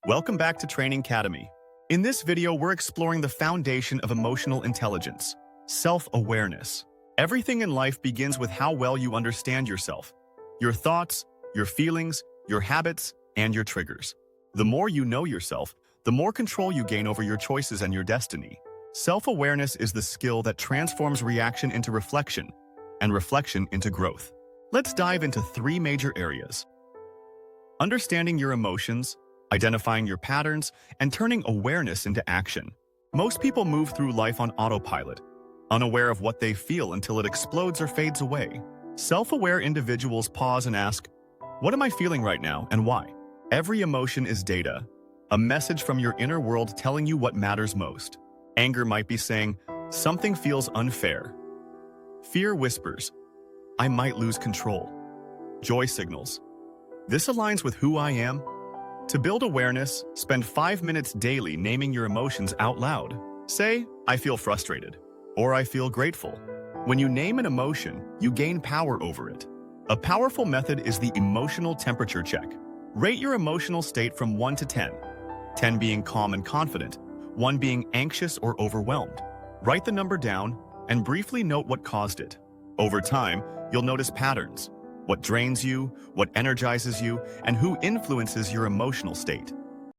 Welcome back to TrainingCademy. In this video, we're exploring the foundation of emotional intelligence, self-awareness. Everything in life begins with how well you understand yourself, your thoughts, your feelings, your habits, and your triggers. The more you know yourself, the more control you gain over your choices and your destiny. Self-awareness is the skill that transforms reaction into reflection, and reflection into growth. Let's dive into three major areas: understanding your emotions, identifying your patterns, and turning awareness into action. Most people move through life on autopilot, unaware of what they feel until it explodes or fades away. Self-aware individuals pause and ask, "What am I feeling right now and why?" Every emotion is data, a message from your inner world telling you what matters most. Anger might be saying, "Something feels unfair." Fear whispers, "I might lose control." Joy signals, "This aligns with who I am." To build awareness, spend 5 minutes daily naming your emotions out loud. Say, "I feel frustrated," or "I feel grateful." When you name an emotion, you gain power over it. A powerful method is the emotional temperature check. Rate your emotional state from 1 to 10, 10 being calm and confident, 1 being anxious or overwhelmed. Write the number down and briefly note what caused it. Over time, you'll notice patterns: what drains you, what energizes you, and who influences your emotional state.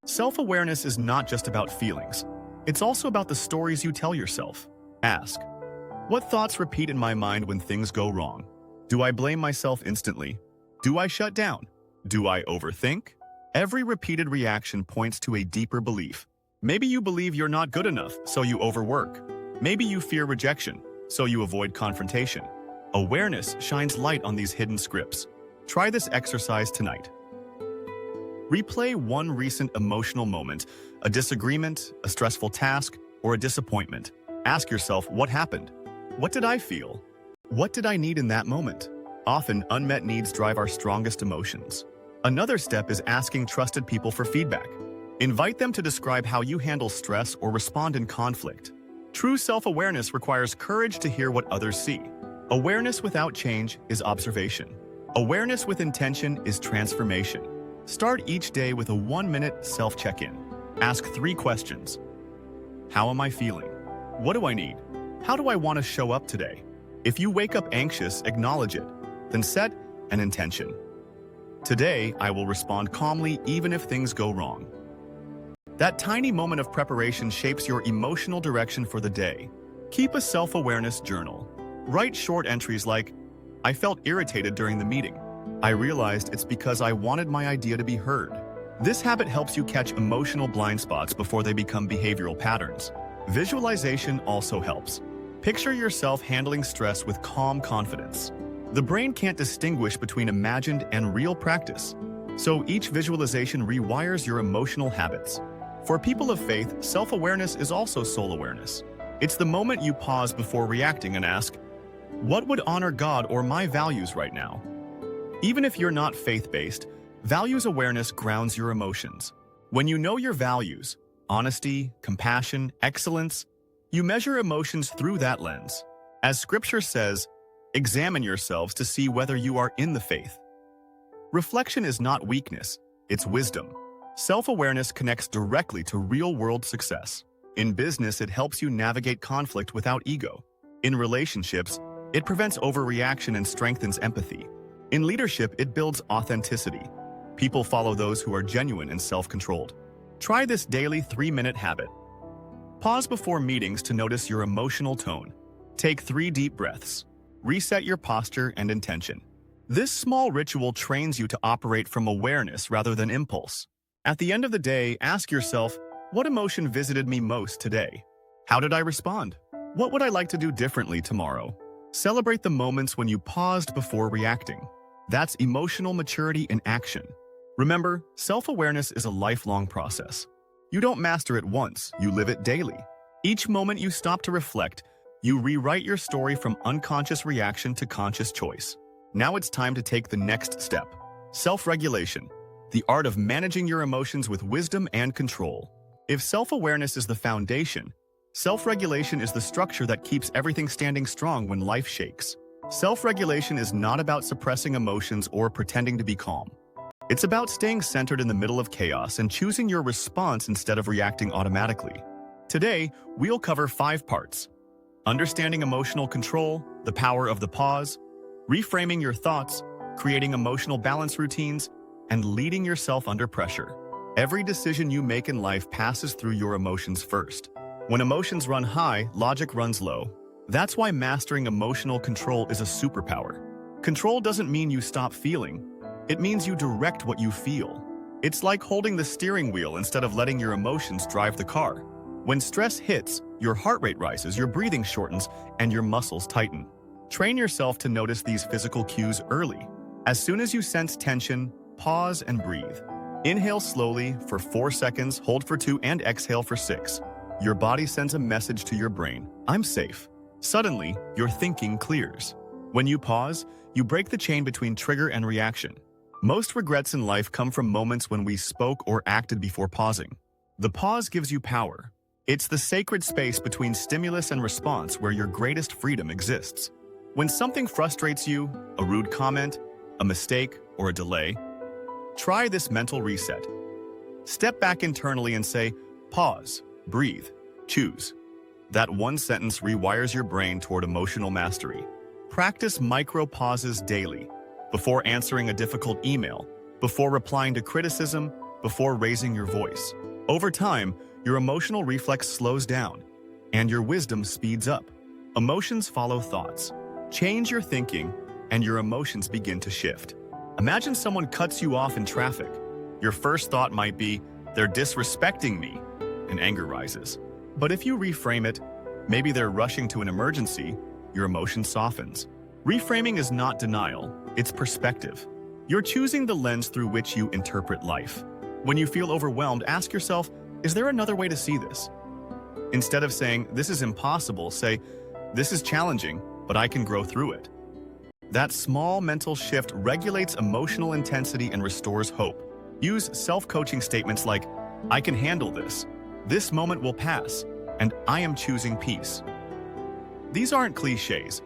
Self-awareness is not just about feelings. It's also about the stories you tell yourself. Ask, what thoughts repeat in my mind when things go wrong? Do I blame myself instantly? Do I shut down? Do I overthink? Every repeated reaction points to a deeper belief. Maybe you believe you're not good enough, so you overwork. Maybe you fear rejection, so you avoid confrontation. Awareness shines light on these hidden scripts. Try this exercise tonight. Replay one recent emotional moment, a disagreement, a stressful task, or a disappointment. Ask yourself, what happened? What did I feel? What did I need in that moment? Often, unmet needs drive our strongest emotions. Another step is asking trusted people for feedback. Invite them to describe how you handle stress or respond in conflict. True self-awareness requires courage to hear what others see. Awareness without change is observation. Awareness with intention is transformation. Start each day with a 1-minute self-check-in. Ask 3 questions. How am I feeling? What do I need? How do I want to show up today? If you wake up anxious, acknowledge it. Then set an intention. Today, I will respond calmly even if things go wrong. That tiny moment of preparation shapes your emotional direction for the day. Keep a self-awareness journal. Write short entries like, "I felt irritated during the meeting. I realized it's because I wanted my idea to be heard." This habit helps you catch emotional blind spots before they become behavioral patterns. Visualization also helps. Picture yourself handling stress with calm confidence. The brain can't distinguish between imagined and real practice, so each visualization rewires your emotional habits. For people of faith, self-awareness is also soul awareness. It's the moment you pause before reacting and ask, what would honor God or my values right now? Even if you're not faith-based, values awareness grounds your emotions. When you know your values, honesty, compassion, excellence, you measure emotions through that lens. As Scripture says, examine yourselves to see whether you are in the faith. Reflection is not weakness, it's wisdom. Self-awareness connects directly to real-world success. In business, it helps you navigate conflict without ego. In relationships, it prevents overreaction and strengthens empathy. In leadership, it builds authenticity. People follow those who are genuine and self-controlled. Try this daily 3-minute habit. Pause before meetings to notice your emotional tone. Take 3 deep breaths. Reset your posture and intention. This small ritual trains you to operate from awareness rather than impulse. At the end of the day, ask yourself, what emotion visited me most today? How did I respond? What would I like to do differently tomorrow? Celebrate the moments when you paused before reacting. That's emotional maturity in action. Remember, self-awareness is a lifelong process. You don't master it once, you live it daily. Each moment you stop to reflect, you rewrite your story from unconscious reaction to conscious choice. Now it's time to take the next step. Self-regulation, the art of managing your emotions with wisdom and control. If self-awareness is the foundation, self-regulation is the structure that keeps everything standing strong when life shakes. Self-regulation is not about suppressing emotions or pretending to be calm. It's about staying centered in the middle of chaos and choosing your response instead of reacting automatically. Today, we'll cover 5 parts: understanding emotional control, the power of the pause, reframing your thoughts, creating emotional balance routines, and leading yourself under pressure. Every decision you make in life passes through your emotions first. When emotions run high, logic runs low. That's why mastering emotional control is a superpower. Control doesn't mean you stop feeling. It means you direct what you feel. It's like holding the steering wheel instead of letting your emotions drive the car. When stress hits, your heart rate rises, your breathing shortens, and your muscles tighten. Train yourself to notice these physical cues early. As soon as you sense tension, pause and breathe. Inhale slowly for 4 seconds, hold for 2, and exhale for 6. Your body sends a message to your brain, I'm safe. Suddenly, your thinking clears. When you pause, you break the chain between trigger and reaction. Most regrets in life come from moments when we spoke or acted before pausing. The pause gives you power. It's the sacred space between stimulus and response where your greatest freedom exists. When something frustrates you, a rude comment, a mistake, or a delay, try this mental reset. Step back internally and say, pause, breathe, choose. That one sentence rewires your brain toward emotional mastery. Practice micro pauses daily. Before answering a difficult email, before replying to criticism, before raising your voice. Over time, your emotional reflex slows down, and your wisdom speeds up. Emotions follow thoughts. Change your thinking, and your emotions begin to shift. Imagine someone cuts you off in traffic. Your first thought might be, they're disrespecting me, and anger rises. But if you reframe it, maybe they're rushing to an emergency, your emotion softens. Reframing is not denial, it's perspective. You're choosing the lens through which you interpret life. When you feel overwhelmed, ask yourself, is there another way to see this? Instead of saying, this is impossible, say, this is challenging, but I can grow through it. That small mental shift regulates emotional intensity and restores hope. Use self-coaching statements like, I can handle this moment will pass, and I am choosing peace. These aren't cliches,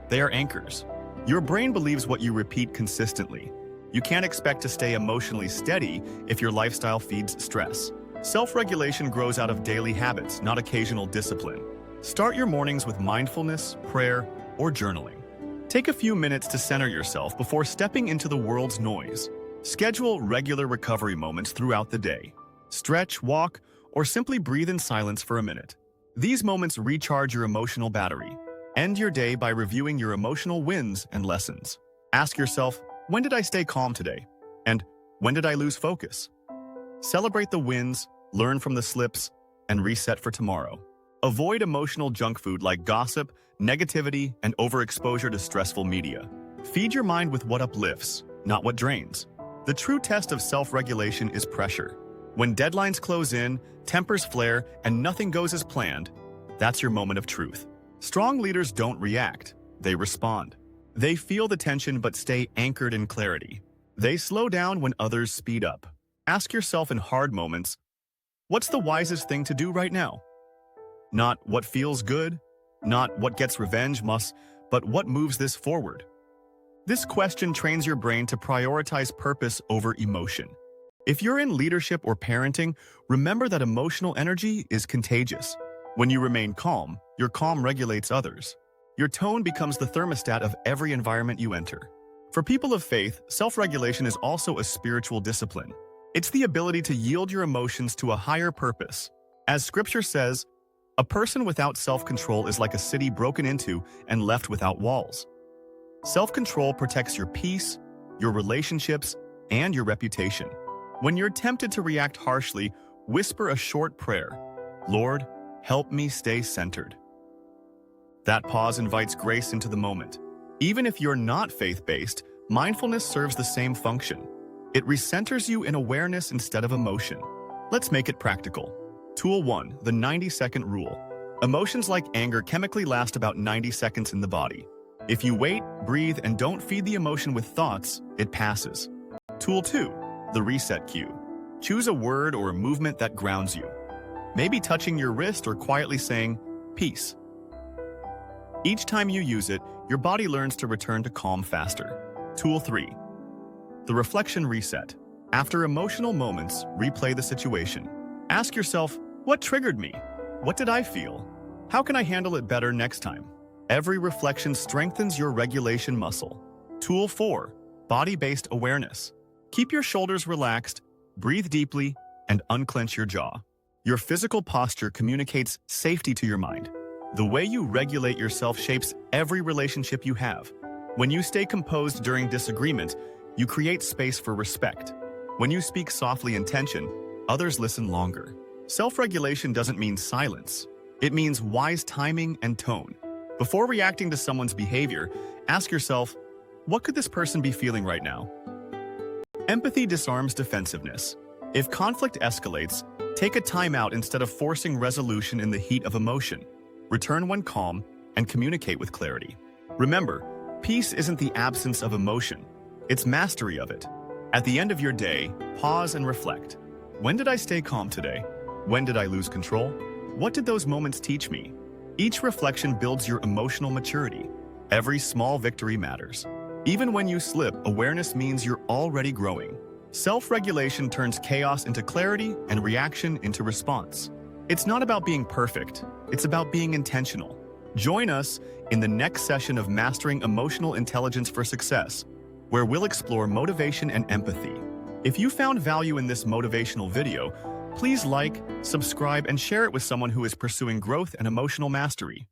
they are anchors. Your brain believes what you repeat consistently. You can't expect to stay emotionally steady if your lifestyle feeds stress. Self-regulation grows out of daily habits, not occasional discipline. Start your mornings with mindfulness, prayer, or journaling. Take a few minutes to center yourself before stepping into the world's noise. Schedule regular recovery moments throughout the day. Stretch, walk, or simply breathe in silence for a minute. These moments recharge your emotional battery. End your day by reviewing your emotional wins and lessons. Ask yourself, when did I stay calm today? And when did I lose focus? Celebrate the wins, learn from the slips, and reset for tomorrow. Avoid emotional junk food like gossip, negativity, and overexposure to stressful media. Feed your mind with what uplifts, not what drains. The true test of self-regulation is pressure. When deadlines close in, tempers flare, and nothing goes as planned, that's your moment of truth. Strong leaders don't react, they respond. They feel the tension but stay anchored in clarity. They slow down when others speed up. Ask yourself in hard moments, what's the wisest thing to do right now? Not what feels good, not what gets revenge must, but what moves this forward. This question trains your brain to prioritize purpose over emotion. If you're in leadership or parenting, remember that emotional energy is contagious. When you remain calm, your calm regulates others. Your tone becomes the thermostat of every environment you enter. For people of faith, self-regulation is also a spiritual discipline. It's the ability to yield your emotions to a higher purpose. As Scripture says, a person without self-control is like a city broken into and left without walls. Self-control protects your peace, your relationships, and your reputation. When you're tempted to react harshly, whisper a short prayer. Lord, help me stay centered. That pause invites grace into the moment. Even if you're not faith-based, mindfulness serves the same function. It recenters you in awareness instead of emotion. Let's make it practical. Tool 1, the 90-second rule. Emotions like anger chemically last about 90 seconds in the body. If you wait, breathe, and don't feed the emotion with thoughts, it passes. Tool 2, the reset cue. Choose a word or a movement that grounds you. Maybe touching your wrist or quietly saying, peace. Each time you use it, your body learns to return to calm faster. Tool 3, the reflection reset. After emotional moments, replay the situation. Ask yourself, what triggered me? What did I feel? How can I handle it better next time? Every reflection strengthens your regulation muscle. Tool 4. Body-based awareness. Keep your shoulders relaxed, breathe deeply, and unclench your jaw. Your physical posture communicates safety to your mind. The way you regulate yourself shapes every relationship you have. When you stay composed during disagreement, you create space for respect. When you speak softly in tension, others listen longer. Self-regulation doesn't mean silence. It means wise timing and tone. Before reacting to someone's behavior, ask yourself, what could this person be feeling right now? Empathy disarms defensiveness. If conflict escalates, take a timeout instead of forcing resolution in the heat of emotion. Return when calm and communicate with clarity. Remember, peace isn't the absence of emotion. It's mastery of it. At the end of your day, pause and reflect. When did I stay calm today? When did I lose control? What did those moments teach me? Each reflection builds your emotional maturity. Every small victory matters. Even when you slip, awareness means you're already growing. Self-regulation turns chaos into clarity and reaction into response. It's not about being perfect. It's about being intentional. Join us in the next session of Mastering Emotional Intelligence for Success, where we'll explore motivation and empathy. If you found value in this motivational video, please like, subscribe, and share it with someone who is pursuing growth and emotional mastery.